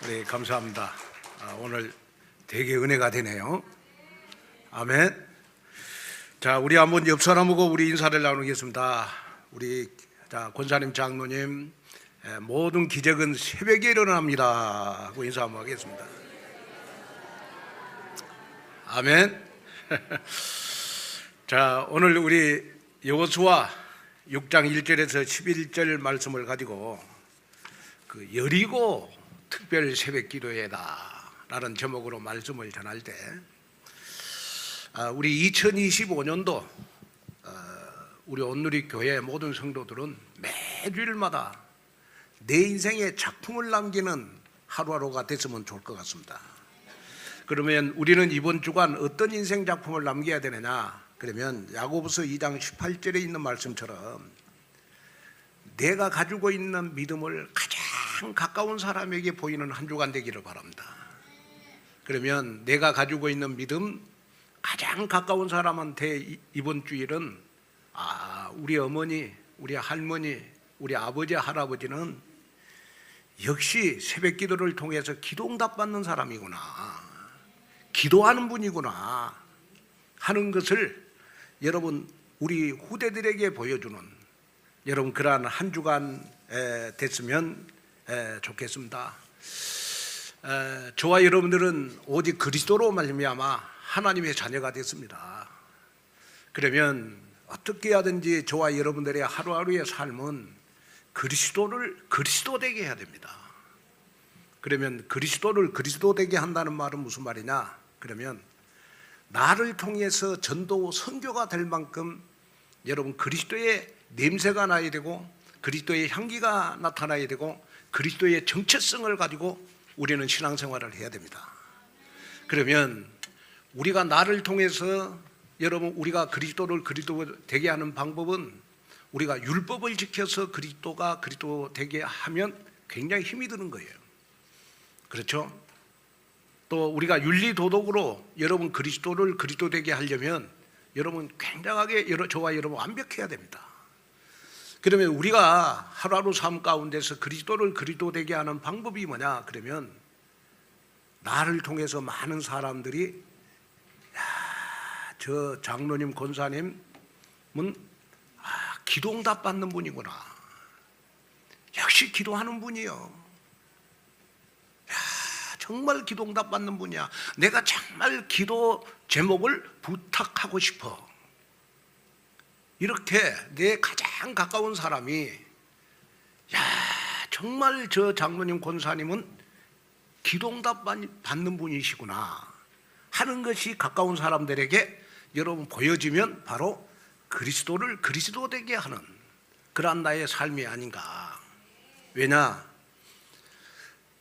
네, 감사합니다. 오늘 되게 은혜가 되네요. 아멘. 자, 우리 한번 옆 사람하고 우리 인사를 나누겠습니다. 우리 권사님, 장로님, 모든 기적은 새벽에 일어납니다 하고 인사 한번 하겠습니다. 아멘. 자, 오늘 우리 여호수아 6장 1절에서 11절 말씀을 가지고 그 여리고 특별 새벽 기도회다 라는 제목으로 말씀을 전할 때, 우리 2025년도 우리 온누리 교회 모든 성도들은 매주일마다 내 인생의 작품을 남기는 하루하루가 됐으면 좋을 것 같습니다. 그러면 우리는 이번 주간 어떤 인생 작품을 남겨야 되느냐? 그러면 야고보서 2장 18절에 있는 말씀처럼 내가 가지고 있는 믿음을 가장 가까운 사람에게 보이는 한 주간 되기를 바랍니다. 그러면 내가 가지고 있는 믿음 가장 가까운 사람한테 이번 주일은 우리 어머니, 우리 할머니, 우리 아버지, 할아버지는 역시 새벽 기도를 통해서 기도응답 받는 사람이구나, 기도하는 분이구나 하는 것을 여러분 우리 후대들에게 보여주는 여러분 그러한 한 주간 됐으면 좋겠습니다. 저와 여러분들은 오직 그리스도로 말미암아 하나님의 자녀가 됐습니다. 그러면 어떻게 하든지 저와 여러분들의 하루하루의 삶은 그리스도 되게 해야 됩니다. 그러면 그리스도를 그리스도 되게 한다는 말은 무슨 말이냐? 그러면 나를 통해서 전도 선교가 될 만큼 여러분 그리스도의 냄새가 나야 되고 그리스도의 향기가 나타나야 되고 그리스도의 정체성을 가지고 우리는 신앙생활을 해야 됩니다. 그러면 우리가 나를 통해서 여러분 우리가 그리스도를 그리스도 되게 하는 방법은 우리가 율법을 지켜서 그리스도가 그리스도 되게 하면 굉장히 힘이 드는 거예요. 그렇죠? 또 우리가 윤리도덕으로 여러분 그리스도를 그리스도 되게 하려면 여러분 굉장하게 저와 여러분 완벽해야 됩니다. 그러면 우리가 하루하루 삶 가운데서 그리스도를 그리스도 되게 하는 방법이 뭐냐? 그러면 나를 통해서 많은 사람들이 저 장로님, 권사님은 기도응답 받는 분이구나, 역시 기도하는 분이요, 정말 기도응답 받는 분이야, 내가 정말 기도 제목을 부탁하고 싶어, 이렇게 내 가장 가까운 사람이 정말 저 장로님, 권사님은 기도응답 받는 분이시구나 하는 것이 가까운 사람들에게 여러분 보여지면 바로 그리스도를 그리스도 되게 하는 그러한 나의 삶이 아닌가. 왜냐?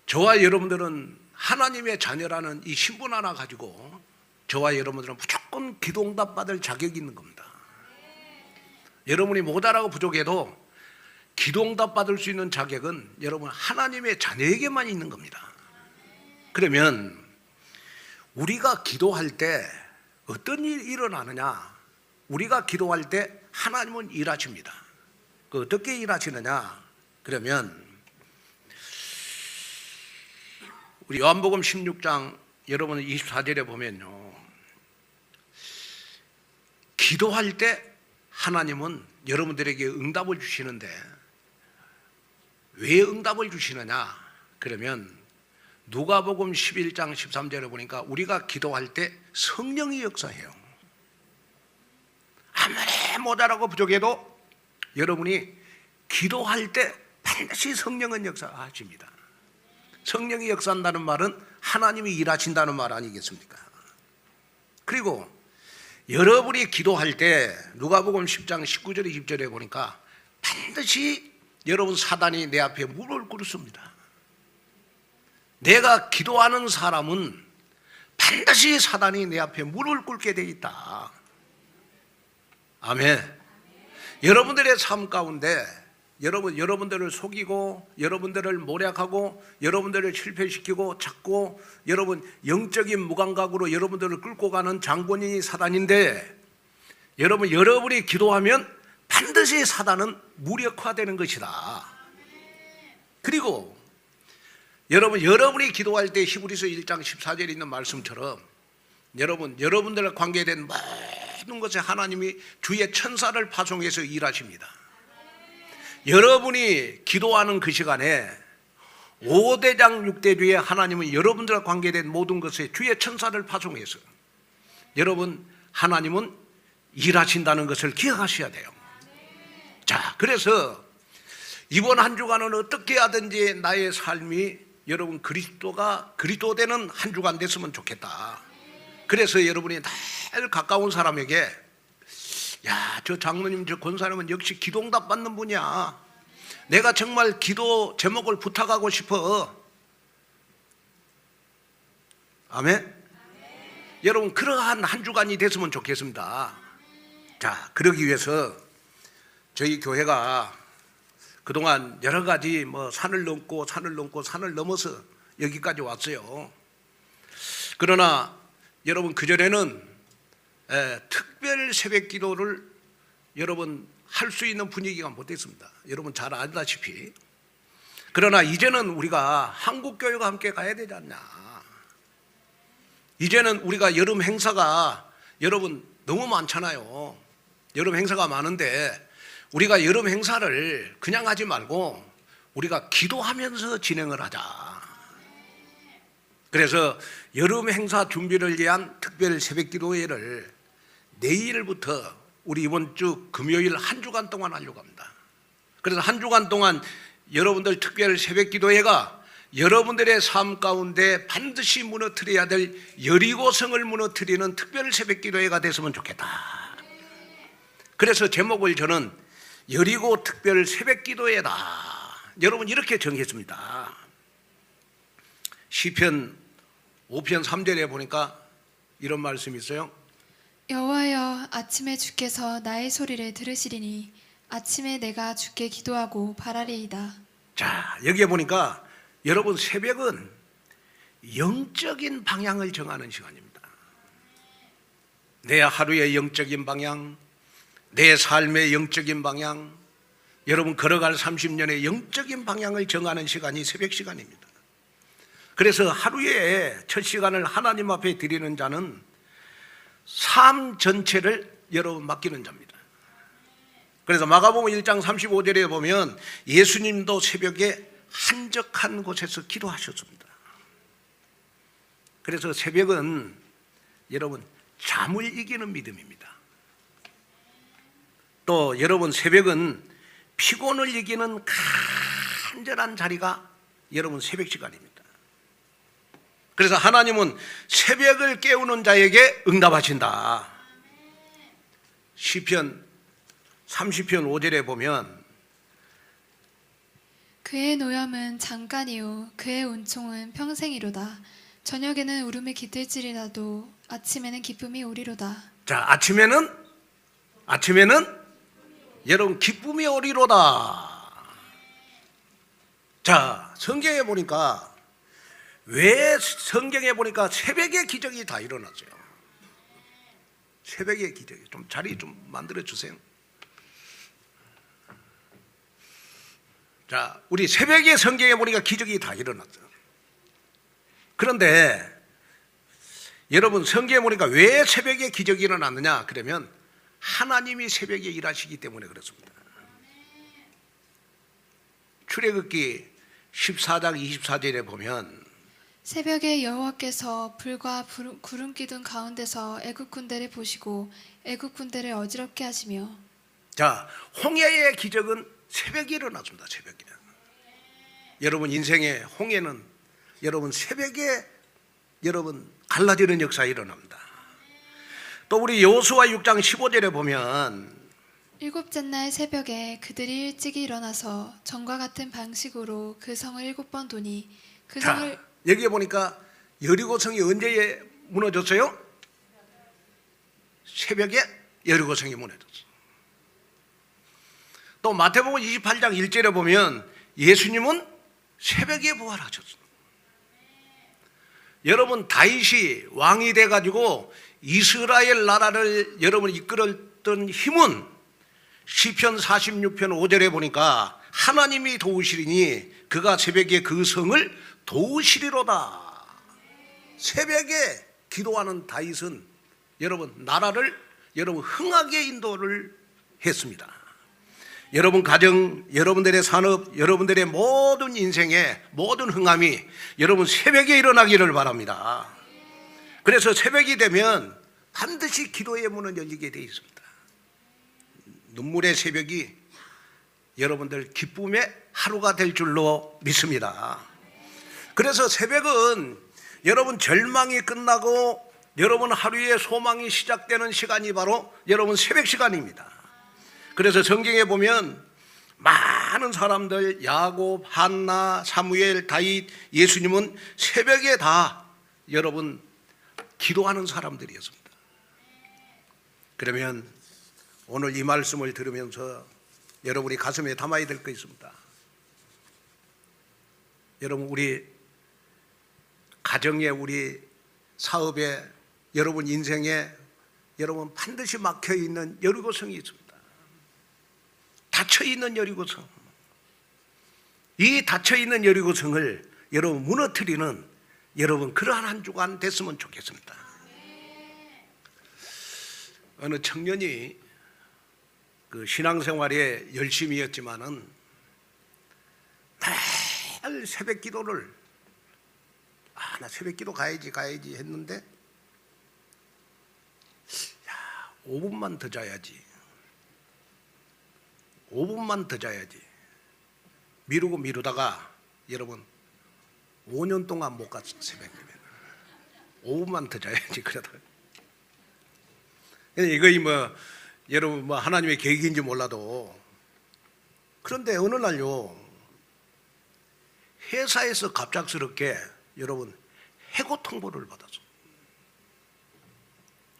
저와 여러분들은 하나님의 자녀라는 이 신분 하나 가지고 저와 여러분들은 무조건 기도응답 받을 자격이 있는 겁니다. 여러분이 못하라고 부족해도 기도응답 받을 수 있는 자격은 여러분 하나님의 자녀에게만 있는 겁니다. 그러면 우리가 기도할 때 어떤 일이 일어나느냐? 우리가 기도할 때 하나님은 일하십니다. 어떻게 일하시느냐? 그러면 우리 요한복음 16장 여러분 24절에 보면요, 기도할 때 하나님은 여러분들에게 응답을 주시는데 왜 응답을 주시느냐? 그러면 누가복음 11장 13절에 보니까 우리가 기도할 때 성령이 역사해요. 아무리 못하라고 부족해도 여러분이 기도할 때 반드시 성령은 역사하십니다. 성령이 역사한다는 말은 하나님이 일하신다는 말 아니겠습니까? 그리고 여러분이 기도할 때 누가복음 10장 19절 20절에 보니까 반드시 여러분 사단이 내 앞에 무릎을 꿇습니다. 내가 기도하는 사람은 반드시 사단이 내 앞에 무릎을 꿇게 돼 있다. 아멘. 여러분들의 삶 가운데 여러분들을 속이고 여러분들을 모략하고 여러분들을 실패시키고 자꾸 여러분 영적인 무감각으로 여러분들을 끌고 가는 장본인이 사단인데, 여러분이 기도하면 반드시 사단은 무력화되는 것이다. 그리고 여러분이 기도할 때 히브리서 1장 14절에 있는 말씀처럼 여러분들과 관계된 모든 것에 하나님이 주의 천사를 파송해서 일하십니다. 여러분이 기도하는 그 시간에 5대장 6대주에 하나님은 여러분들과 관계된 모든 것에 주의 천사를 파송해서 하나님은 일하신다는 것을 기억하셔야 돼요. 자, 그래서 이번 한 주간은 어떻게 하든지 나의 삶이 여러분 그리스도 되는 한 주간 됐으면 좋겠다. 그래서 여러분이 늘 가까운 사람에게 야, 저 장로님, 저 권사님은 역시 기도응답 받는 분이야. 내가 정말 기도 제목을 부탁하고 싶어. 아멘? 여러분, 그러한 한 주간이 됐으면 좋겠습니다. 자, 그러기 위해서 저희 교회가 그동안 여러 가지 산을 넘어서 여기까지 왔어요. 그러나 여러분, 그전에는 특별 새벽 기도를 여러분 할 수 있는 분위기가 못 됐습니다. 여러분 잘 알다시피. 그러나 이제는 우리가 한국교회가 함께 가야 되지 않냐. 이제는 우리가 여름 행사가 여러분 너무 많잖아요. 여름 행사가 많은데 우리가 여름 행사를 그냥 하지 말고 우리가 기도하면서 진행을 하자. 그래서 여름 행사 준비를 위한 특별 새벽 기도회를 내일부터 우리 이번 주 금요일 한 주간 동안 하려고 합니다. 그래서 한 주간 동안 여러분들 특별 새벽 기도회가 여러분들의 삶 가운데 반드시 무너뜨려야 될 여리고성을 무너뜨리는 특별 새벽 기도회가 됐으면 좋겠다. 그래서 제목을 저는 여리고 특별 새벽 기도회다. 여러분 이렇게 정했습니다. 시편 5편 3절에 보니까 이런 말씀이 있어요. 여호와여, 아침에 주께서 나의 소리를 들으시리니 아침에 내가 주께 기도하고 바라리이다. 자, 여기에 보니까 여러분 새벽은 영적인 방향을 정하는 시간입니다. 내 하루의 영적인 방향, 내 삶의 영적인 방향, 여러분 걸어갈 30년의 영적인 방향을 정하는 시간이 새벽 시간입니다. 그래서 하루에 첫 시간을 하나님 앞에 드리는 자는 삶 전체를 여러분 맡기는 자입니다. 그래서 마가복음 1장 35절에 보면 예수님도 새벽에 한적한 곳에서 기도하셨습니다. 그래서 새벽은 여러분 잠을 이기는 믿음입니다. 또 여러분 새벽은 피곤을 이기는 간절한 자리가 여러분 새벽 시간입니다. 그래서 하나님은 새벽을 깨우는 자에게 응답하신다. 시편 30편 5절에 보면 그의 노염은 잠깐이요 그의 온총은 평생이로다. 저녁에는 울음이 깃들지라도 아침에는 기쁨이 오리로다. 자, 아침에는 여러분 기쁨이 오리로다. 자, 성경에 보니까 왜 성경에 보니까 새벽의 기적이 다 일어났어요. 새벽의 기적이 좀 자리 좀 만들어 주세요. 자, 우리 새벽에 성경에 보니까 기적이 다 일어났어요. 그런데 여러분 성경에 보니까 왜 새벽에 기적이 일어났느냐? 그러면 하나님이 새벽에 일하시기 때문에 그렇습니다. 출애굽기 14장 24절에 보면 새벽에 여호와께서 불과 구름 기둥 가운데서 애굽 군대를 보시고 애굽 군대를 어지럽게 하시며. 자, 홍해의 기적은 새벽에 일어났습니다. 새벽에. 여러분 인생의 홍해는 여러분 새벽에 여러분 갈라지는 역사가 일어납니다. 또 우리 여호수아 6장 15절에 보면 일곱째 날 새벽에 그들이 일찍이 일어나서 전과 같은 방식으로 그 성을 7번 도니 그 성을. 여기에 보니까 여리고성이 언제 무너졌어요? 새벽에 여리고성이 무너졌어요. 또 마태복음 28장 1절에 보면 예수님은 새벽에 부활하셨어요. 여러분 다윗이 왕이 돼가지고 이스라엘 나라를 여러분 이끌었던 힘은 시편 46편 5절에 보니까 하나님이 도우시리니 그가 새벽에 그 성을 도우시리로다. 새벽에 기도하는 다윗은 여러분 나라를 여러분 흥하게 인도를 했습니다. 여러분 가정, 여러분들의 산업, 여러분들의 모든 인생의 모든 흥함이 여러분 새벽에 일어나기를 바랍니다. 그래서 새벽이 되면 반드시 기도의 문은 열리게 되어 있습니다. 눈물의 새벽이 여러분들 기쁨의 하루가 될 줄로 믿습니다. 그래서 새벽은 여러분 절망이 끝나고 여러분 하루의 소망이 시작되는 시간이 바로 여러분 새벽 시간입니다. 그래서 성경에 보면 많은 사람들 야곱, 한나, 사무엘, 다윗, 예수님은 새벽에 다 여러분 기도하는 사람들이었습니다. 그러면 오늘 이 말씀을 들으면서 여러분이 가슴에 담아야 될 거 있습니다. 여러분 우리 가정에 우리 사업에 여러분 인생에 여러분 반드시 막혀있는 여리고성이 있습니다. 닫혀있는 여리고성. 이 닫혀있는 여리고성을 여러분 무너뜨리는 여러분 그러한 한 주간 됐으면 좋겠습니다. 어느 청년이 그 신앙생활에 열심히 했지만은 날 새벽 기도를 나 새벽 기도 가야지 했는데 5분만 더 자야지. 5분만 더 자야지. 미루다가 여러분 5년 동안 못 갔어. 새벽이면 5분만 더 자야지. 그러다가 이거 뭐 여러분 뭐 하나님의 계획인지 몰라도 그런데 어느 날요 회사에서 갑작스럽게 여러분 해고 통보를 받았어.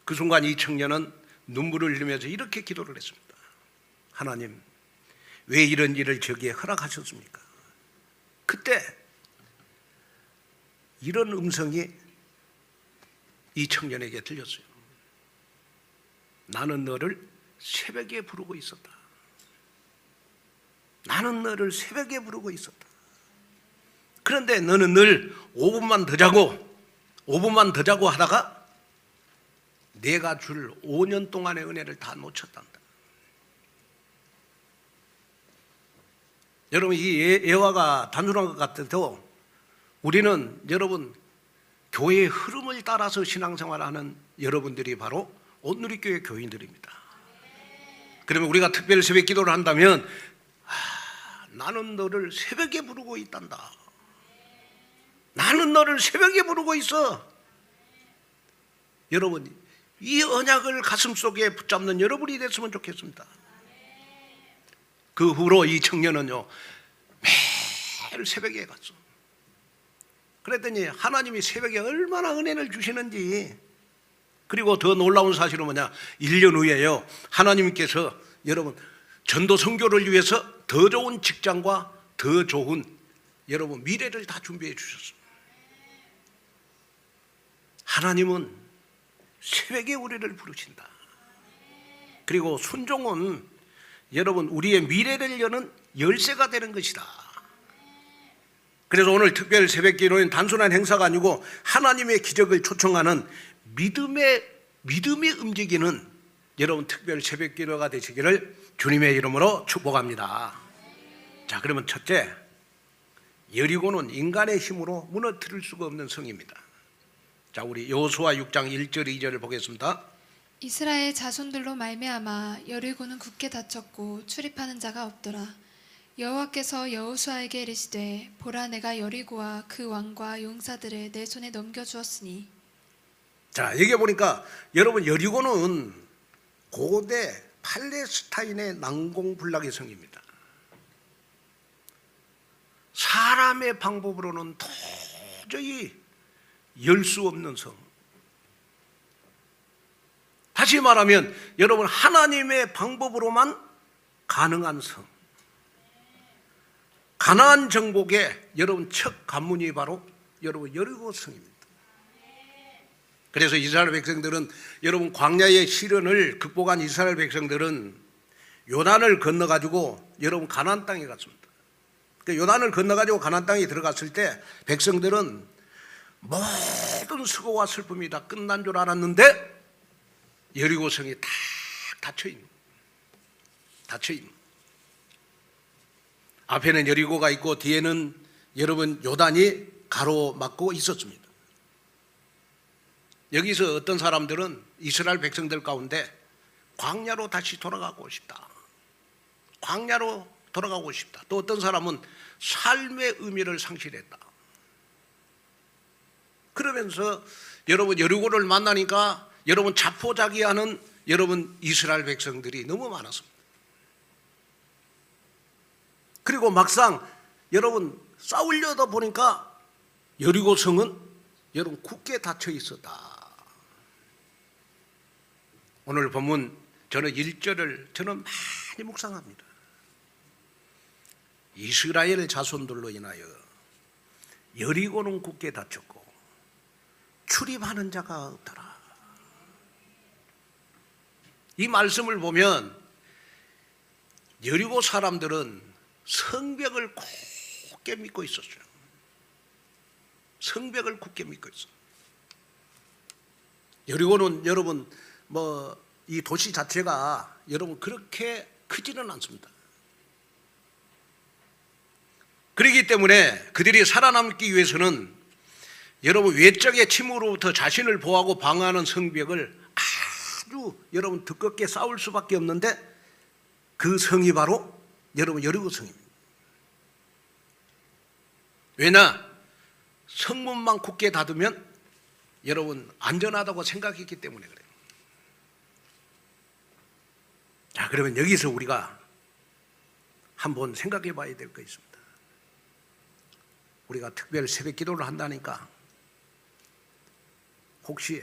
그 순간 이 청년은 눈물을 흘리면서 이렇게 기도를 했습니다. 하나님, 왜 이런 일을 저기에 허락하셨습니까? 그때 이런 음성이 이 청년에게 들렸어요. 나는 너를 새벽에 부르고 있었다. 나는 너를 새벽에 부르고 있었다. 그런데 너는 늘 5분만 더 자고 하다가 내가 줄 5년 동안의 은혜를 다 놓쳤단다. 여러분 이 예화가 단순한 것 같아도 우리는 여러분 교회의 흐름을 따라서 신앙생활하는 여러분들이 바로 온누리교회 교인들입니다. 그러면 우리가 특별 새벽 기도를 한다면 나는 너를 새벽에 부르고 있단다. 나는 너를 새벽에 부르고 있어. 여러분 이 언약을 가슴속에 붙잡는 여러분이 됐으면 좋겠습니다. 그 후로 이 청년은요 매일 새벽에 갔어. 그랬더니 하나님이 새벽에 얼마나 은혜를 주시는지, 그리고 더 놀라운 사실은 뭐냐, 1년 후에요 하나님께서 여러분 전도 선교를 위해서 더 좋은 직장과 더 좋은 여러분 미래를 다 준비해 주셨습니다. 하나님은 새벽에 우리를 부르신다. 그리고 순종은 여러분 우리의 미래를 여는 열쇠가 되는 것이다. 그래서 오늘 특별 새벽 기도는 단순한 행사가 아니고 하나님의 기적을 초청하는 믿음이 움직이는 여러분 특별 새벽 기도가 되시기를 주님의 이름으로 축복합니다. 자, 그러면 첫째, 여리고는 인간의 힘으로 무너뜨릴 수가 없는 성입니다. 자, 우리 여호수아 6장 1절 2절을 보겠습니다. 이스라엘 자손들로 말미암아 여리고는 굳게 닫혔고 출입하는 자가 없더라. 여호와께서 여호수아에게 이르시되 보라, 내가 여리고와 그 왕과 용사들을 내 손에 넘겨주었으니. 자, 여기 보니까 여러분 여리고는 고대 팔레스타인의 난공불락의 성입니다. 사람의 방법으로는 도저히 열 수 없는 성. 다시 말하면 여러분 하나님의 방법으로만 가능한 성. 가나안 정복의 여러분 첫 관문이 바로 여러분 여리고 성입니다. 그래서 이스라엘 백성들은 여러분 광야의 시련을 극복한 이스라엘 백성들은 요단을 건너가지고 여러분 가나안 땅에 갔습니다. 그 요단을 건너가지고 가나안 땅에 들어갔을 때 백성들은 모든 수고와 슬픔이 다 끝난 줄 알았는데 여리고성이 딱 닫혀있는. 앞에는 여리고가 있고 뒤에는 여러분 요단이 가로막고 있었습니다. 여기서 어떤 사람들은 이스라엘 백성들 가운데 광야로 다시 돌아가고 싶다. 광야로 돌아가고 싶다. 또 어떤 사람은 삶의 의미를 상실했다. 그러면서 여러분 여리고를 만나니까 여러분 자포자기하는 여러분 이스라엘 백성들이 너무 많았습니다. 그리고 막상 여러분 싸우려다 보니까 여리고 성은 여러분 굳게 닫혀 있었다. 오늘 본문 저는 1절을 저는 많이 묵상합니다. 이스라엘 자손들로 인하여 여리고는 굳게 닫혔고 출입하는 자가 없더라. 이 말씀을 보면 여리고 사람들은 성벽을 굳게 믿고 있었어요. 성벽을 굳게 믿고 있어요. 여리고는 여러분 이 도시 자체가 여러분 그렇게 크지는 않습니다. 그렇기 때문에 그들이 살아남기 위해서는 여러분 외적의 침으로부터 자신을 보호하고 방어하는 성벽을 아주 여러분 두껍게 쌓을 수밖에 없는데 그 성이 바로 여러분 여리고 성입니다. 왜냐? 성문만 굳게 닫으면 여러분 안전하다고 생각했기 때문에 그래요. 자, 그러면 여기서 우리가 한번 생각해 봐야 될 거 있습니다. 우리가 특별 새벽 기도를 한다니까 혹시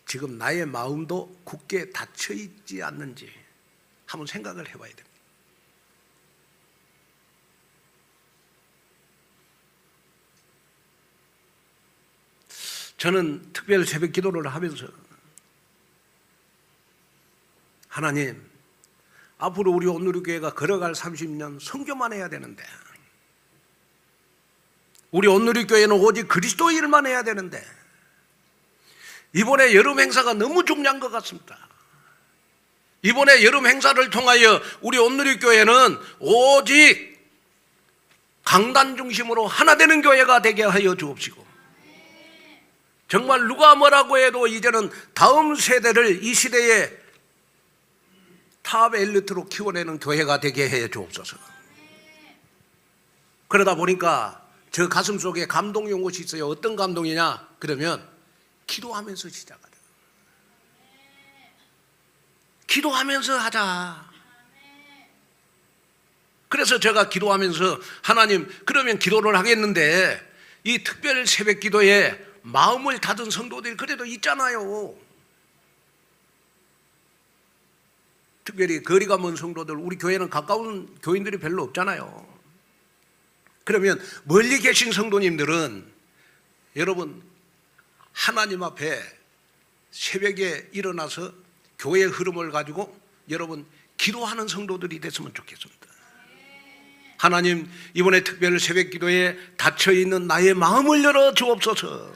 지금 나의 마음도 굳게 닫혀 있지 않는지 한번 생각을 해 봐야 됩니다. 저는 특별 새벽 기도를 하면서 하나님, 앞으로 우리 온누리교회가 걸어갈 30년 선교만 해야 되는데 우리 온누리교회는 오직 그리스도 일만 해야 되는데 이번에 여름 행사가 너무 중요한 것 같습니다. 이번에 여름 행사를 통하여 우리 온누리교회는 오직 강단 중심으로 하나 되는 교회가 되게 하여 주옵시고 정말 누가 뭐라고 해도 이제는 다음 세대를 이 시대에 탑 엘리트로 키워내는 교회가 되게 해 주옵소서. 그러다 보니까 저 가슴 속에 감동이 온 것이 있어요. 어떤 감동이냐? 그러면 기도하면서 시작하자. 기도하면서 하자. 그래서 제가 기도하면서 하나님, 그러면 기도를 하겠는데 이 특별 새벽 기도에 마음을 닫은 성도들이 그래도 있잖아요. 특별히 거리가 먼 성도들, 우리 교회는 가까운 교인들이 별로 없잖아요. 그러면 멀리 계신 성도님들은 여러분 하나님 앞에 새벽에 일어나서 교회의 흐름을 가지고 여러분 기도하는 성도들이 됐으면 좋겠습니다. 하나님, 이번에 특별 새벽 기도에 닫혀있는 나의 마음을 열어 주옵소서.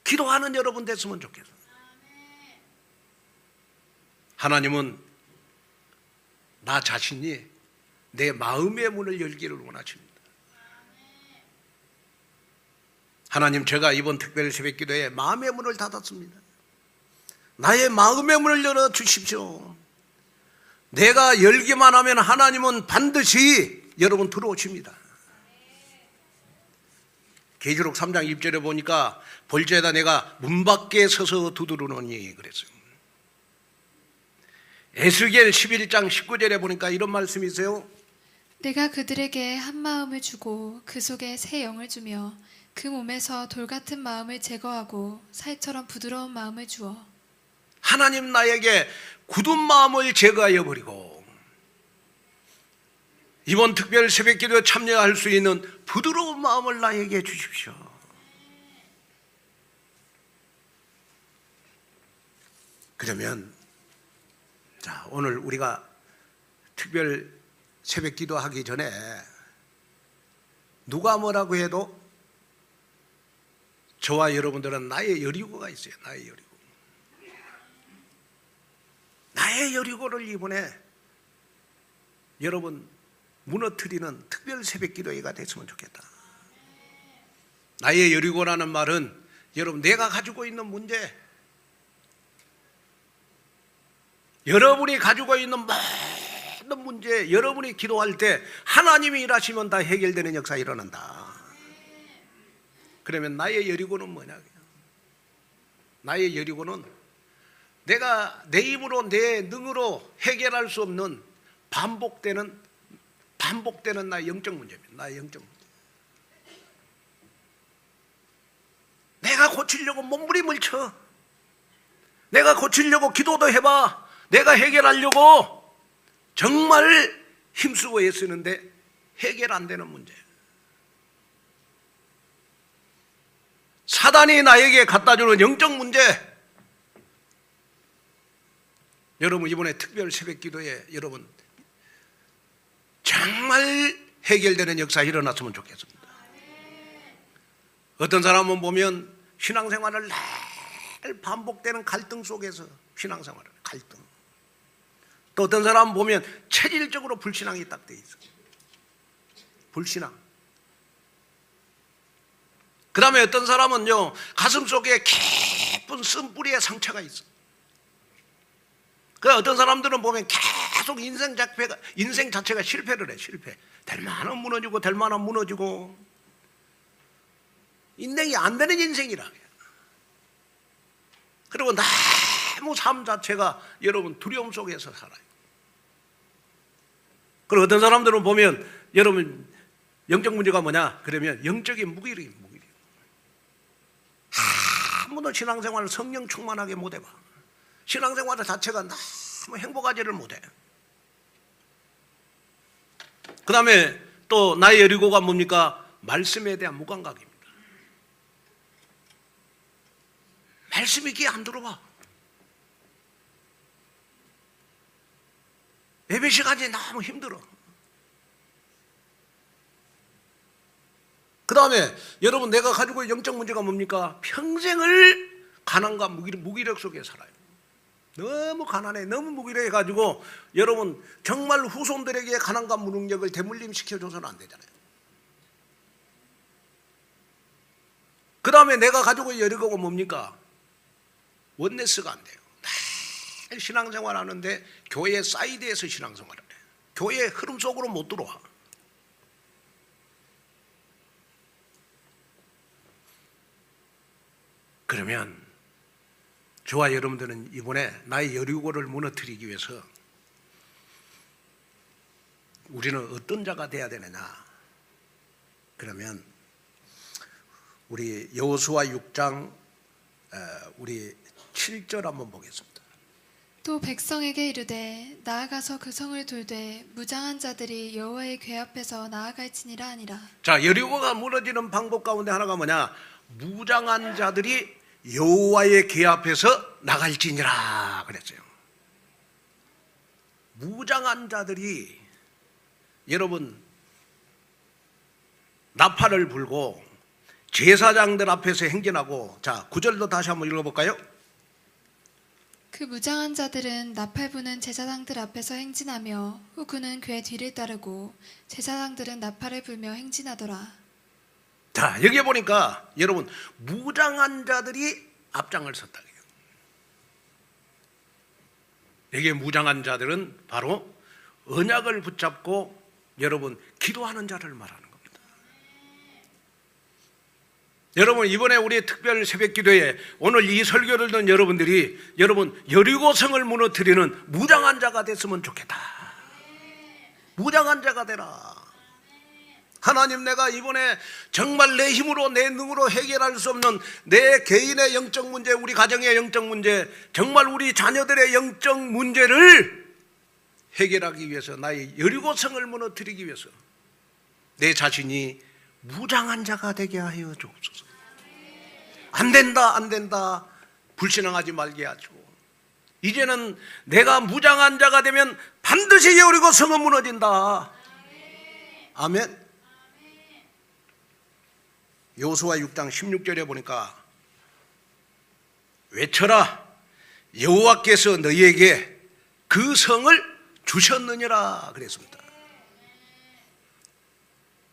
기도하는 여러분 됐으면 좋겠어요. 하나님은 나 자신이 내 마음의 문을 열기를 원하십니다. 하나님, 제가 이번 특별 새벽 기도에 마음의 문을 닫았습니다. 나의 마음의 문을 열어 주십시오. 내가 열기만 하면 하나님은 반드시 여러분 들어오십니다. 계시록 3장 1절에 보니까 볼지어다 내가 문 밖에 서서 두드리노니 그랬어요. 에스겔 11장 19절에 보니까 이런 말씀이 있어요. 내가 그들에게 한 마음을 주고 그 속에 새 영을 주며 그 몸에서 돌 같은 마음을 제거하고 살처럼 부드러운 마음을 주어. 하나님 나에게 굳은 마음을 제거하여 버리고 이번 특별 새벽 기도에 참여할 수 있는 부드러운 마음을 나에게 주십시오. 그러면 자, 오늘 우리가 특별 새벽 기도하기 전에 누가 뭐라고 해도 저와 여러분들은 나의 여리고가 있어요. 나의 여리고. 나의 여리고를 이번에 여러분 무너뜨리는 특별 새벽 기도회가 됐으면 좋겠다. 나의 여리고라는 말은 여러분 내가 가지고 있는 문제, 여러분이 가지고 있는 모든 문제, 여러분이 기도할 때 하나님이 일하시면 다 해결되는 역사 일어난다. 그러면 나의 여리고는 뭐냐? 나의 여리고는 내가 내 힘으로 내 능으로 해결할 수 없는 반복되는 나의 영적 문제입니다. 나의 영적 문제. 내가 고치려고 몸부림을 쳐. 내가 고치려고 기도도 해봐. 내가 해결하려고 정말 힘쓰고 애쓰는데 해결 안 되는 문제. 사단이 나에게 갖다 주는 영적 문제. 여러분 이번에 특별 새벽 기도에 여러분 정말 해결되는 역사 일어났으면 좋겠습니다. 어떤 사람은 보면 신앙생활을 늘 반복되는 갈등 속에서 신앙생활을 갈등. 또 어떤 사람은 보면 체질적으로 불신앙이 딱 돼 있어요. 불신앙. 그 다음에 어떤 사람은요 가슴 속에 깊은 쓴뿌리의 상처가 있어. 그 어떤 사람들은 보면 계속 인생 자체가 실패를 해. 실패. 될 만한 무너지고 될 만한 무너지고 인생이 안 되는 인생이라. 그리고 너무 삶 자체가 여러분 두려움 속에서 살아요. 그리고 어떤 사람들은 보면 여러분 영적 문제가 뭐냐? 그러면 영적인 무기력이 아무도 신앙생활을 성령 충만하게 못 해봐. 신앙생활 자체가 너무 행복하지를 못해. 그 다음에 또 나의 여리고가 뭡니까? 말씀에 대한 무감각입니다. 말씀이 귀에 안 들어와. 예배 시간이 너무 힘들어. 그 다음에 여러분 내가 가지고 있는 영적 문제가 뭡니까? 평생을 가난과 무기력 속에 살아요. 너무 가난해, 너무 무기력해가지고 여러분 정말 후손들에게 가난과 무능력을 대물림 시켜줘서는 안 되잖아요. 그 다음에 내가 가지고 있는 여리고가 뭡니까? 원네스가 안 돼요. 늘 신앙생활 하는데 교회 사이드에서 신앙생활을 해. 교회 흐름 속으로 못 들어와. 그러면 저와 여러분들은 이번에 나의 여리고를 무너뜨리기 위해서 우리는 어떤 자가 돼야 되느냐? 그러면 우리 여호수아 6장 우리 7절 한번 보겠습니다. 또 백성에게 이르되 나아가서 그 성을 돌되 무장한 자들이 여호와의 궤 앞에서 나아갈지니라 하니라. 자, 여리고가 무너지는 방법 가운데 하나가 뭐냐? 무장한 자들이 여호와의 궤 앞에서 나갈지니라 그랬어요. 무장한 자들이 여러분 나팔을 불고 제사장들 앞에서 행진하고, 자 9절도 다시 한번 읽어볼까요? 그 무장한 자들은 나팔 부는 제사장들 앞에서 행진하며 후구는 궤 뒤를 따르고 제사장들은 나팔을 불며 행진하더라. 자, 여기 보니까 여러분 무장한 자들이 앞장을 섰다. 여기 무장한 자들은 바로 언약을 붙잡고 여러분 기도하는 자를 말하는 겁니다. 여러분 이번에 우리 특별 새벽 기도에 오늘 이 설교를 듣는 여러분들이 여러분 여리고성을 무너뜨리는 무장한 자가 됐으면 좋겠다. 무장한 자가 되라. 하나님, 내가 이번에 정말 내 힘으로 내 능으로 해결할 수 없는 내 개인의 영적 문제, 우리 가정의 영적 문제, 정말 우리 자녀들의 영적 문제를 해결하기 위해서, 나의 여리고성을 무너뜨리기 위해서 내 자신이 무장한 자가 되게 하여 주옵소서. 안 된다, 안 된다, 불신앙하지 말게 하시고, 이제는 내가 무장한 자가 되면 반드시 여리고성은 무너진다. 아멘. 여호수아 6장 16절에 보니까 외쳐라 여호와께서 너희에게 그 성을 주셨느니라 그랬습니다.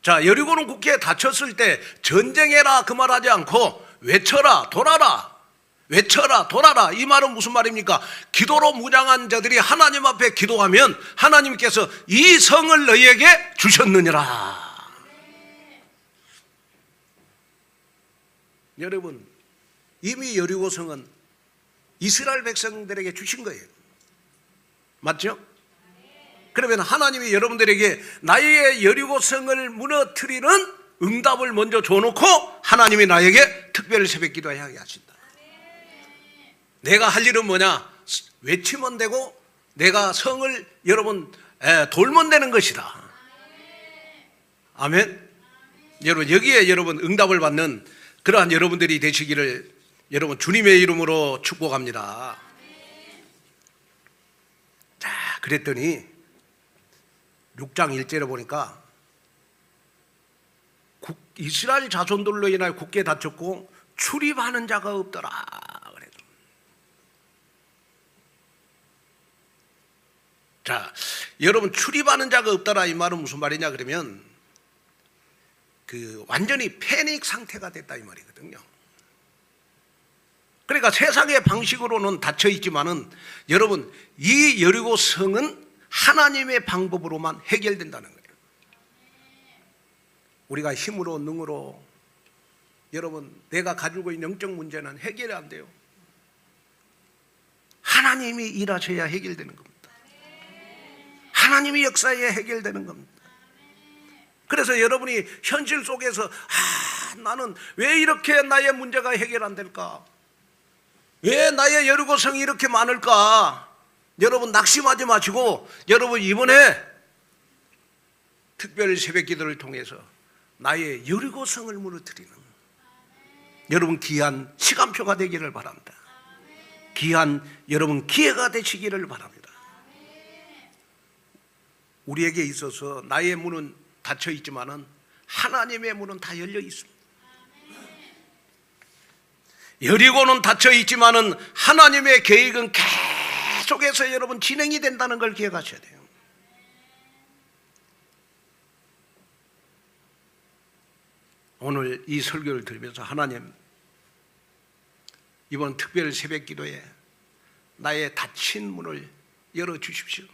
자, 여리고는 굳게 닫혔을 때 전쟁해라 그 말하지 않고 외쳐라 돌아라, 외쳐라 돌아라. 이 말은 무슨 말입니까? 기도로 무장한 자들이 하나님 앞에 기도하면 하나님께서 이 성을 너희에게 주셨느니라. 여러분, 이미 여리고 성은 이스라엘 백성들에게 주신 거예요. 맞죠? 그러면 하나님이 여러분들에게 나의 여리고 성을 무너뜨리는 응답을 먼저 줘놓고 하나님이 나에게 특별 새벽 기도하게 하신다. 내가 할 일은 뭐냐? 외치면 되고 내가 성을 여러분 돌면 되는 것이다. 아멘. 여러분, 여기에 여러분 응답을 받는 그러한 여러분들이 되시기를 여러분 주님의 이름으로 축복합니다. 자, 그랬더니 6장 1절에 보니까 이스라엘 자손들로 인하여 굳게 닫혔고 출입하는 자가 없더라. 그래도. 자, 여러분 출입하는 자가 없더라 이 말은 무슨 말이냐 그러면 완전히 패닉 상태가 됐다 이 말이거든요. 그러니까 세상의 방식으로는 닫혀 있지만은 여러분 이 여리고 성은 하나님의 방법으로만 해결된다는 거예요. 우리가 힘으로 능으로 여러분 내가 가지고 있는 영적 문제는 해결이 안 돼요. 하나님이 일하셔야 해결되는 겁니다. 하나님이 역사해야 해결되는 겁니다. 그래서 여러분이 현실 속에서 나는 왜 이렇게 나의 문제가 해결 안 될까? 왜 나의 여리고 성이 이렇게 많을까? 여러분 낙심하지 마시고 여러분 이번에 특별 새벽 기도를 통해서 나의 여리고 성을 무너뜨리는 여러분 귀한 시간표가 되기를 바랍니다. 귀한 여러분 기회가 되시기를 바랍니다. 우리에게 있어서 나의 문은 닫혀 있지만은 하나님의 문은 다 열려 있습니다. 여리고는 닫혀 있지만은 하나님의 계획은 계속해서 여러분 진행이 된다는 걸 기억하셔야 돼요. 오늘 이 설교를 들으면서 하나님 이번 특별 새벽 기도에 나의 닫힌 문을 열어 주십시오.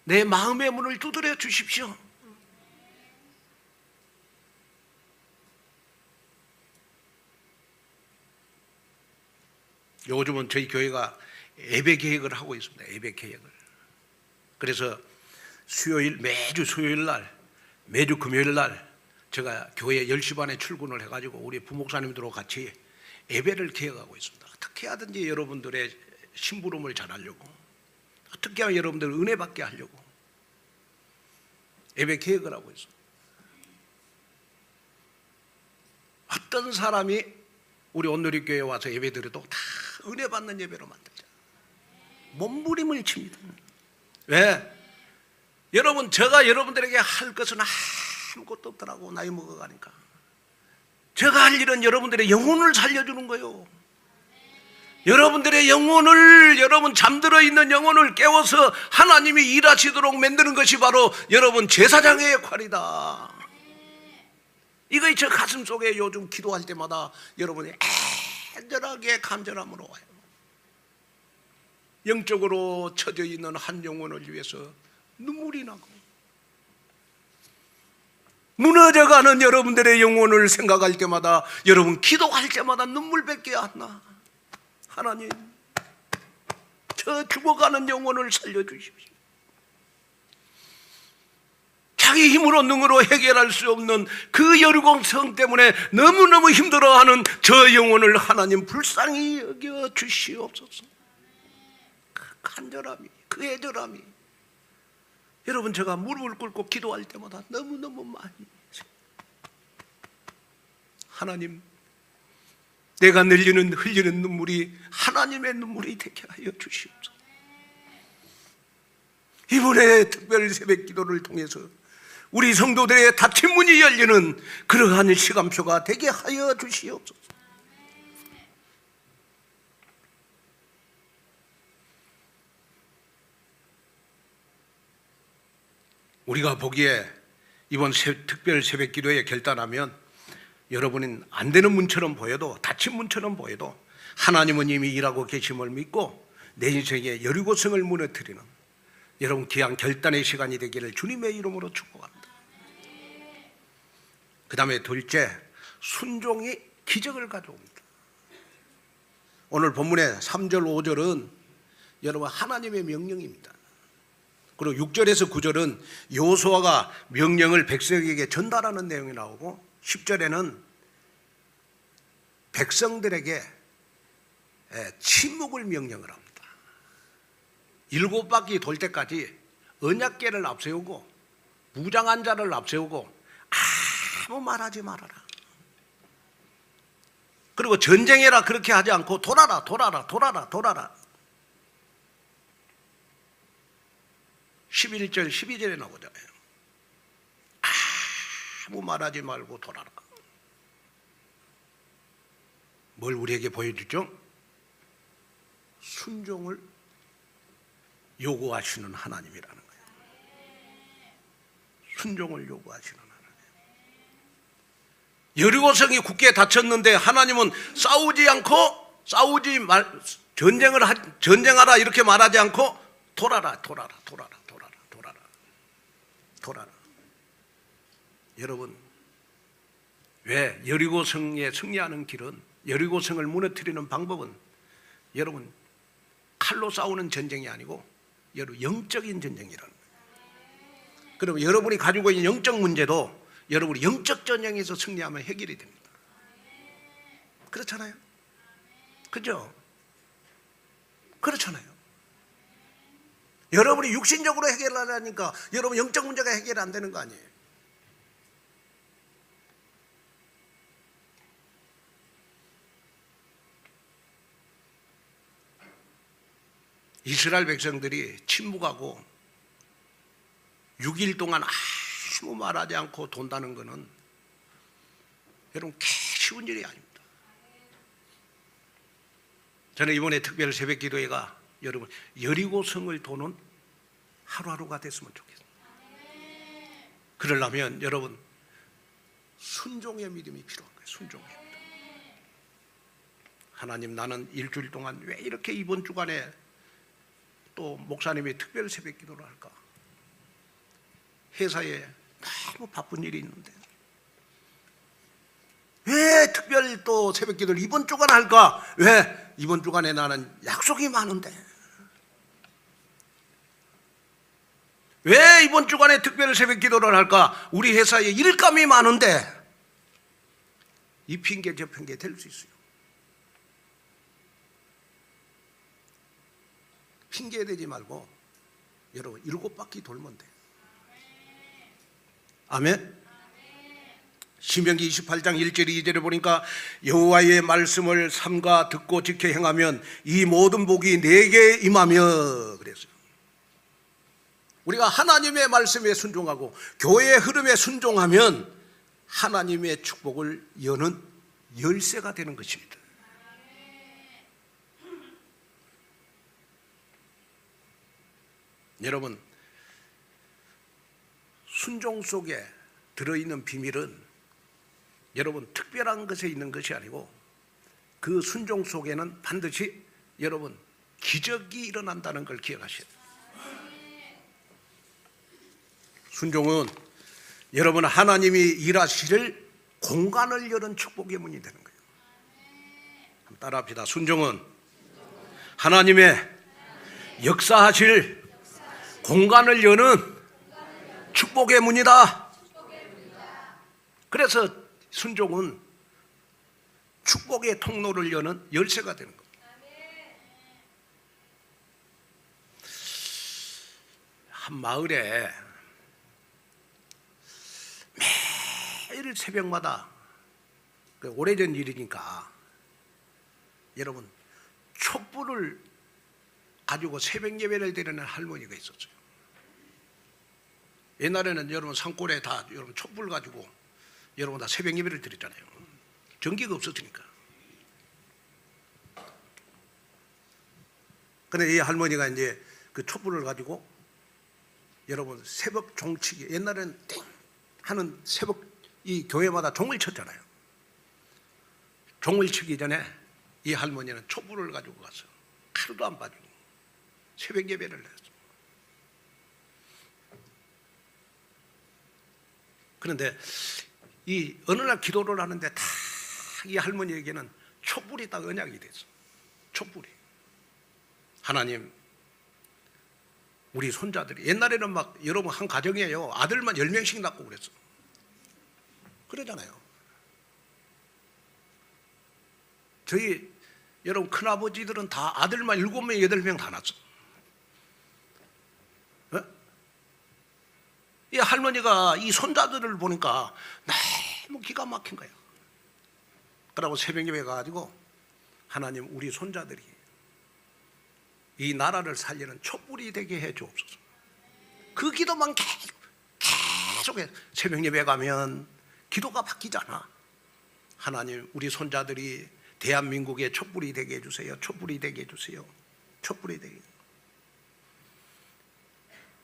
내 마음의 문을 두드려 주십시오. 요즘은 저희 교회가 예배 계획을 하고 있습니다. 예배 계획을. 그래서 매주 수요일 날, 매주 금요일 날 제가 교회 10시 반에 출근을 해가지고 우리 부목사님들하고 같이 예배를 계획하고 있습니다. 어떻게 하든지 여러분들의 심부름을 잘하려고, 어떻게 하면 여러분들 은혜 받게 하려고 예배 계획을 하고 있습니다. 어떤 사람이 우리 온누리교회에 와서 예배 드려도 다 은혜 받는 예배로 만들자. 몸부림을 칩니다. 왜? 여러분 제가 여러분들에게 할 것은 아무것도 없더라고. 나이 먹어가니까 제가 할 일은 여러분들의 영혼을 살려주는 거예요. 여러분들의 영혼을, 여러분 잠들어 있는 영혼을 깨워서 하나님이 일하시도록 만드는 것이 바로 여러분 제사장의 역할이다. 이거 저 가슴 속에 요즘 기도할 때마다 여러분이 간절하게 간절함으로 와요. 영적으로 처져 있는 한 영혼을 위해서 눈물이 나고, 무너져가는 여러분들의 영혼을 생각할 때마다, 여러분 기도할 때마다 눈물밖에 안 나. 하나님, 저 죽어가는 영혼을 살려주십시오. 자기 힘으로 능으로 해결할 수 없는 그 여리고 성 때문에 너무너무 힘들어하는 저 영혼을 하나님 불쌍히 여겨 주시옵소서. 그 간절함이, 그 애절함이 여러분 제가 무릎을 꿇고 기도할 때마다 너무너무 많이, 하나님 내가 흘리는 눈물이 하나님의 눈물이 되게 하여 주시옵소서. 이번에 특별 새벽 기도를 통해서 우리 성도들의 닫힌 문이 열리는 그러한 시간표가 되게 하여 주시옵소서. 우리가 보기에 이번 특별 새벽 기도에 결단하면 여러분은 안 되는 문처럼 보여도, 닫힌 문처럼 보여도 하나님은 이미 일하고 계심을 믿고 내 인생의 여리고성을 무너뜨리는 여러분 귀한 결단의 시간이 되기를 주님의 이름으로 축복합니다. 그 다음에 둘째, 순종이 기적을 가져옵니다. 오늘 본문의 3절 5절은 여러분 하나님의 명령입니다. 그리고 6절에서 9절은 여호수아가 명령을 백성에게 전달하는 내용이 나오고 10절에는 백성들에게 침묵을 명령을 합니다. 7바퀴 돌 때까지 언약궤를 앞세우고 무장한 자를 앞세우고 아무 말하지 말아라. 그리고 전쟁해라 그렇게 하지 않고 돌아라 돌아라 돌아라 돌아라. 11절 12절에 나오잖아요. 아무 말하지 말고 돌아라. 뭘 우리에게 보여주죠? 순종을 요구하시는 하나님이라는 거예요. 순종을 요구하시는 하나님. 여리고성이 굳게 닫혔는데 하나님은 전쟁하라 이렇게 말하지 않고 돌아라. 여러분, 왜 여리고성에 승리하는 길은, 여리고성을 무너뜨리는 방법은 여러분 칼로 싸우는 전쟁이 아니고 여러분 영적인 전쟁이라는 거예요. 그러면 여러분이 가지고 있는 영적 문제도 여러분이 영적 전쟁에서 승리하면 해결이 됩니다. 그렇잖아요? 그죠? 그렇잖아요. 여러분이 육신적으로 해결하려니까 여러분 영적 문제가 해결 안 되는 거 아니에요? 이스라엘 백성들이 침묵하고 6일 동안 아무 말하지 않고 돈다는 것은 여러분 쉬운 일이 아닙니다. 저는 이번에 특별 새벽 기도회가 여러분 여리고성을 도는 하루하루가 됐으면 좋겠습니다. 그러려면 여러분 순종의 믿음이 필요한 거예요. 순종의 믿음. 하나님, 나는 일주일 동안 왜 이렇게 이번 주간에 또 목사님이 특별 새벽 기도를 할까? 회사에 너무 바쁜 일이 있는데 왜 특별 또 새벽 기도를 이번 주간 할까? 왜 이번 주간에 나는 약속이 많은데 왜 이번 주간에 특별 새벽 기도를 할까? 우리 회사에 일감이 많은데 이 핑계 저 핑계 될 수 있어요. 핑계 대지 말고 여러분 7바퀴 돌면 돼요. 아멘. 신명기 28장 1절 2절에 보니까 여호와의 말씀을 삼가 듣고 지켜 행하면 이 모든 복이 내게 임하며 그랬어요. 우리가 하나님의 말씀에 순종하고 교회의 흐름에 순종하면 하나님의 축복을 여는 열쇠가 되는 것입니다. 여러분, 순종 속에 들어있는 비밀은 여러분 특별한 것에 있는 것이 아니고 그 순종 속에는 반드시 여러분 기적이 일어난다는 걸 기억하셔야 돼요. 순종은 여러분 하나님이 일하실 공간을 여는 축복의 문이 되는 거예요. 한번 따라합시다. 순종은 하나님의 역사하실 공간을 여는 축복의 문이다. 그래서 순종은 축복의 통로를 여는 열쇠가 되는 겁니다. 한 마을에 매일 새벽마다 오래전 일이니까 여러분 촛불을 가지고 새벽 예배를 드리는 할머니가 있었어요. 옛날에는 여러분 산골에 다 여러분 촛불 가지고 여러분 다 새벽 예배를 드렸잖아요. 전기가 없었으니까. 근데 이 할머니가 이제 그 촛불을 가지고 여러분 새벽 종치기, 옛날에는 띵 하는 새벽 이 교회마다 종을 쳤잖아요. 종을 치기 전에 이 할머니는 촛불을 가지고 가서 하루도 안 빠지고 새벽 예배를 했어요. 그런데 이 어느 날 기도를 하는데 다 이 할머니에게는 촛불이 딱 언약이 됐어. 촛불이. 하나님, 우리 손자들이 옛날에는 막 여러분 한 가정이에요. 아들만 10명씩 낳고 그랬어. 그러잖아요. 저희 여러분 큰아버지들은 다 아들만 7명, 8명 다 낳았어. 어? 이 할머니가 이 손자들을 보니까 너무 기가 막힌 거야. 그러고 새벽 예배 가가지고 하나님, 우리 손자들이 이 나라를 살리는 촛불이 되게 해 주옵소서. 그 기도만 계속 해. 새벽 예배 가면 기도가 바뀌잖아. 하나님, 우리 손자들이 대한민국의 촛불이 되게 해주세요. 촛불이 되게 해주세요. 촛불이 되게.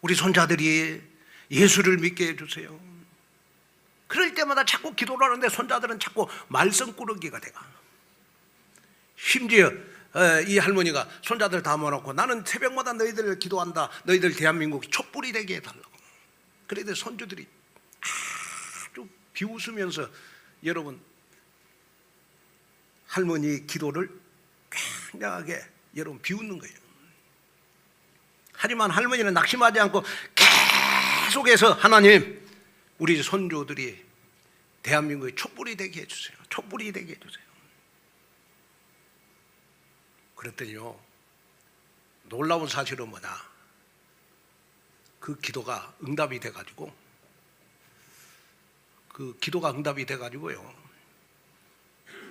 우리 손자들이 예수를 믿게 해주세요. 그럴 때마다 자꾸 기도를 하는데 손자들은 자꾸 말썽꾸러기가 돼가. 심지어 이 할머니가 손자들 다 모아놓고 나는 새벽마다 너희들 기도한다. 너희들 대한민국이 촛불이 되게 해달라고. 그런데 손주들이 아주 비웃으면서 여러분 할머니 기도를 굉장하게 여러분 비웃는 거예요. 하지만 할머니는 낙심하지 않고 계속해서 하나님, 우리 손주들이 대한민국의 촛불이 되게 해주세요. 촛불이 되게 해주세요. 그랬더니요, 놀라운 사실은 뭐냐, 그 기도가 응답이 돼가지고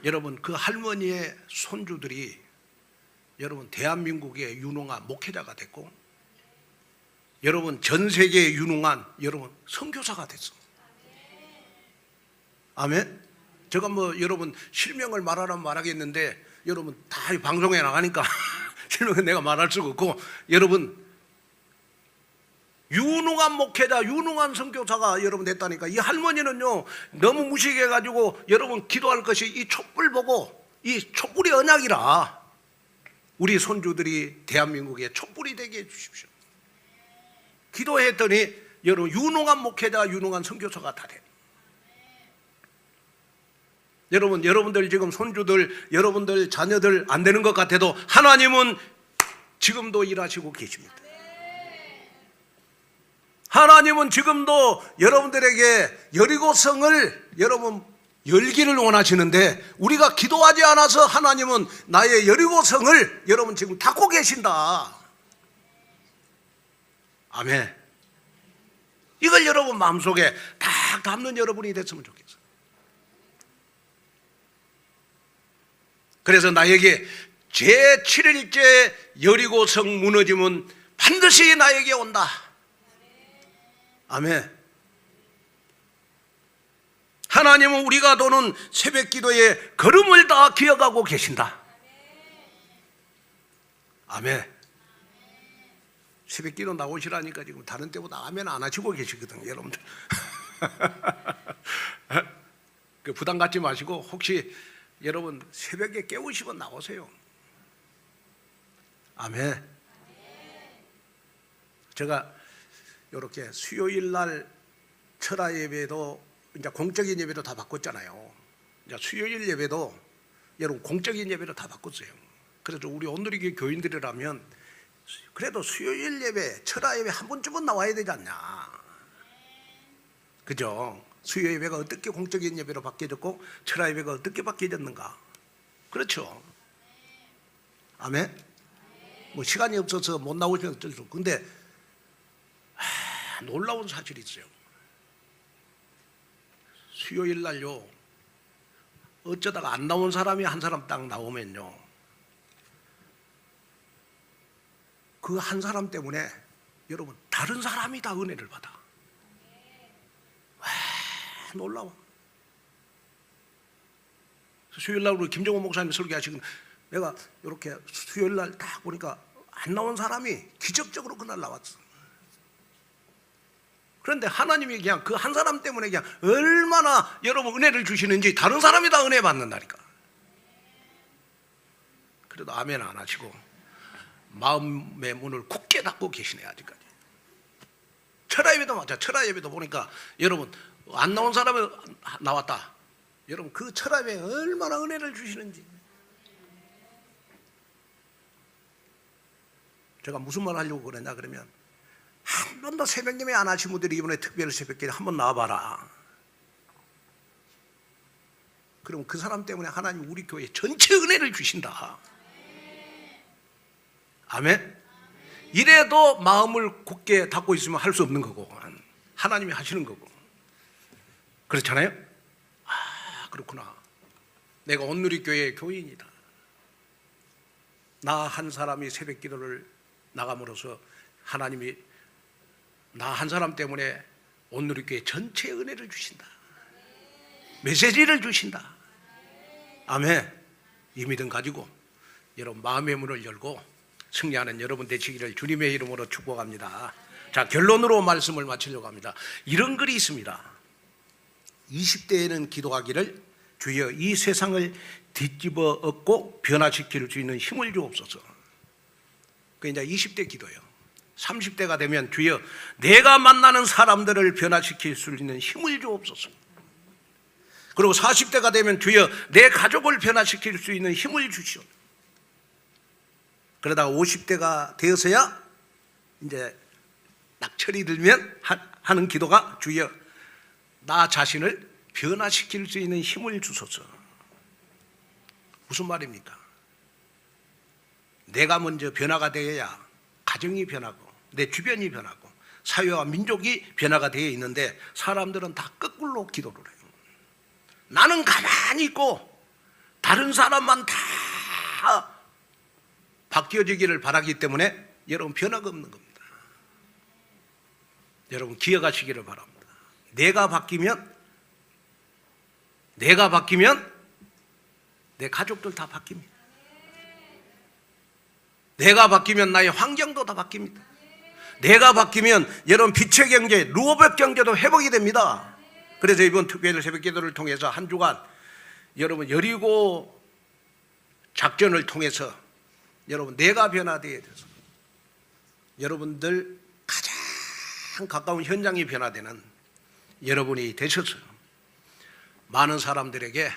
여러분 그 할머니의 손주들이 여러분 대한민국의 유능한 목회자가 됐고 여러분 전 세계에 유능한 여러분 선교사가 됐어. 아멘. 제가 뭐 여러분 실명을 말하라면 말하겠는데 여러분 다 방송에 나가니까 실명은 내가 말할 수가 없고, 여러분 유능한 목회자, 유능한 선교사가 여러분 됐다니까. 이 할머니는요 너무 무식해가지고 여러분 기도할 것이 이 촛불 보고, 이 촛불이 언약이라 우리 손주들이 대한민국의 촛불이 되게 해주십시오. 기도했더니 여러분 유능한 목회자, 유능한 선교사가 다 돼. 여러분들 지금 손주들, 여러분들 자녀들 안 되는 것 같아도 하나님은 지금도 일하시고 계십니다. 하나님은 지금도 여러분들에게 여리고성을 여러분 열기를 원하시는데, 우리가 기도하지 않아서 하나님은 나의 여리고성을 여러분 지금 닫고 계신다. 아멘. 이걸 여러분 마음속에 다 담는 여러분이 됐으면 좋겠어요. 그래서 나에게 제7일째 여리고성 무너짐은 반드시 나에게 온다. 아멘. 하나님은 우리가 도는 새벽 기도에 걸음을 다 기억하고 계신다. 아멘. 새벽 기도 나오시라니까 지금 다른 때보다 아멘 안 하시고 계시거든요, 여러분들. 그 부담 갖지 마시고 혹시 여러분 새벽에 깨우시면 나오세요. 아멘. 제가 이렇게 수요일 날 철야 예배도 이제 공적인 예배도 다 바꿨잖아요. 이제 수요일 예배도 여러분 공적인 예배도 다 바꿨어요. 그래서 우리 온누리교회 교인들이라면 그래도 수요일 예배, 철야 예배 한 번쯤은 나와야 되지 않냐. 그죠? 수요 예배가 어떻게 공적인 예배로 바뀌어졌고 철야 예배가 어떻게 바뀌어졌는가. 그렇죠? 아멘. 뭐 시간이 없어서 못 나오시면 어쩔 수 없고, 근데 놀라운 사실이 있어요. 수요일 날요 어쩌다가 안 나온 사람이 한 사람 딱 나오면요, 그 한 사람 때문에 여러분 다른 사람이 다 은혜를 받아. 놀라워. 수요일날 우리 김정호 목사님 설교하시고 내가 이렇게 수요일날 딱 보니까 안 나온 사람이 기적적으로 그날 나왔어. 그런데 하나님이 그냥 그 한 사람 때문에 그냥 얼마나 여러분 은혜를 주시는지 다른 사람이 다 은혜 받는다니까. 그래도 아멘 안 하시고 마음의 문을 굳게 닫고 계시네 아직까지. 철야 예배도 맞아. 철야 예배도 보니까 여러분 안 나온 사람이 나왔다. 여러분 그 철야 예배에 얼마나 은혜를 주시는지. 제가 무슨 말 하려고 그러냐 그러면 한 번도 새벽 예배 안 하신 분들이 이번에 특별 새벽 예배 한번 나와봐라. 그럼 그 사람 때문에 하나님 우리 교회에 전체 은혜를 주신다. 아멘. 이래도 마음을 굳게 닫고 있으면 할 수 없는 거고 하나님이 하시는 거고. 그렇잖아요. 아 그렇구나. 내가 온누리 교회의 교인이다. 나 한 사람이 새벽 기도를 나감으로써 하나님이 나 한 사람 때문에 온누리 교회 전체 은혜를 주신다. 메시지를 주신다. 아멘. 이 믿음 가지고 여러분 마음의 문을 열고 승리하는 여러분 되시기를 주님의 이름으로 축복합니다. 자, 결론으로 말씀을 마치려고 합니다. 이런 글이 있습니다. 20대에는 기도하기를 주여 이 세상을 뒤집어 엎고 변화시킬 수 있는 힘을 주옵소서. 그게 이제 20대 기도예요. 30대가 되면 주여 내가 만나는 사람들을 변화시킬 수 있는 힘을 주옵소서. 그리고 40대가 되면 주여 내 가족을 변화시킬 수 있는 힘을 주시오. 그러다가 50대가 되어서야 이제 낙철이 들면 하는 기도가 주여 나 자신을 변화시킬 수 있는 힘을 주소서. 무슨 말입니까? 내가 먼저 변화가 되어야 가정이 변하고 내 주변이 변하고 사회와 민족이 변화가 되어 있는데 사람들은 다 거꾸로 기도를 해요. 나는 가만히 있고 다른 사람만 다 바뀌어지기를 바라기 때문에 여러분 변화가 없는 겁니다. 여러분 기억하시기를 바랍니다. 내가 바뀌면 내 가족들 다 바뀝니다. 내가 바뀌면 나의 환경도 다 바뀝니다. 내가 바뀌면 여러분 빛의 경제, 루어백 경제도 회복이 됩니다. 그래서 이번 특별 새벽 기도를 통해서 한 주간 여러분 여리고 작전을 통해서 여러분 내가 변화되어야 돼서 여러분들 가장 가까운 현장이 변화되는 여러분이 되셔서 많은 사람들에게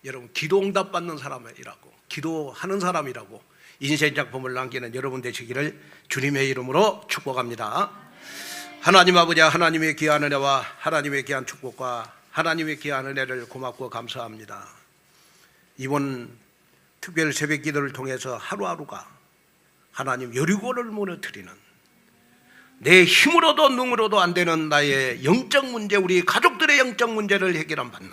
여러분 기도응답 받는 사람이라고 기도하는 사람이라고 인생 작품을 남기는 여러분 되시기를 주님의 이름으로 축복합니다. 하나님 아버지 하나님의 귀한 은혜와 하나님의 귀한 축복과 하나님의 귀한 은혜를 고맙고 감사합니다. 이번 특별 새벽 기도를 통해서 하루하루가 하나님 여리고를 무너뜨리는 내 힘으로도 능으로도 안 되는 나의 영적 문제, 우리 가족들의 영적 문제를 해결한 받는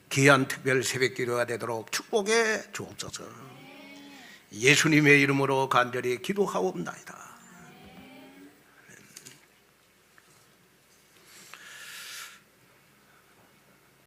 귀한 특별 새벽 기도가 되도록 축복해 주옵소서. 예수님의 이름으로 간절히 기도하옵나이다.